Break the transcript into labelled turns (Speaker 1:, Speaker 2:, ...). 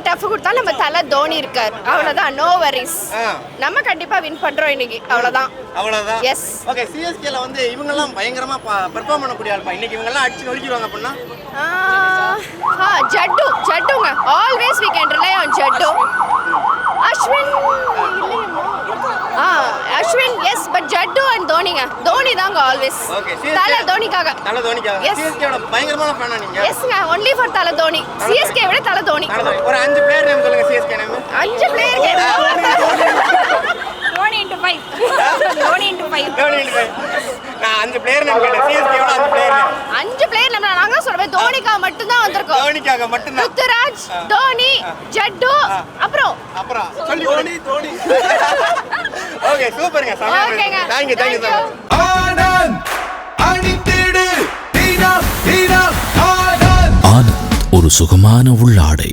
Speaker 1: Tough கொடுத்தாலும் நம்ம தலை தோனி இருக்கார், அவ்வளவுதான். No worries. நம்ம கண்டிப்பா வின் பண்றோம் இன்னைக்கு, அவ்வளவுதான்.
Speaker 2: அவ்வளவுதான்.
Speaker 1: எஸ்.
Speaker 2: ஓகே, சிஎஸ்கேல வந்து இவங்க எல்லாம் பயங்கரமா பெர்ஃபார்ம் பண்ணக்கூடிய ஆள்பா. இன்னைக்கு இவங்க எல்லாம் அடிச்சு நொறுக்கிடுவாங்க அப்படின்னா
Speaker 1: ஜட்டுங்க. Always we can rely on Jaddu. Ashwin yes, but Jaddu and தோனிங்க. தோனி தாங்க ஆல்வேஸ். தல தோனிக்காக.
Speaker 2: சிஎஸ்கேவோட பயங்கரமான ஃபேனா நீங்க?
Speaker 1: எஸ்ங்க, ஒன்லி ஃபார் தல தோனி. சிஎஸ்கே விட தல தோனி.
Speaker 2: ஒரு 5 பிளேயர் நேம் சொல்லுங்க CSK name.
Speaker 1: 5 player game.
Speaker 3: Dhoni into 5. Dhoni into 5.
Speaker 2: நான் 5 பிளேயர் நேம் கேட்டேன். சிஎஸ்கேவோட 5 பிளேயர் நேம்.
Speaker 1: 5 பிளேயர் நம்ம நாங்க சொல்றோம், தோனிக்காக மட்டும் தான் வந்திருக்கோம்.
Speaker 2: தோனிக்காக மட்டும் தான்.
Speaker 1: ருத்துராஜ், தோனி, ஜட்டு, அப்புறம்
Speaker 2: சொல்லி தோனி. ஓகே, சூப்பர்ங்க.
Speaker 1: ஓகேங்க.
Speaker 2: Thank you so much.
Speaker 4: Anand அணிந்திடு தீனா தீனா ஆனந்த்.
Speaker 5: ஆனந்த் ஒரு சுகமான உள்ளாடை.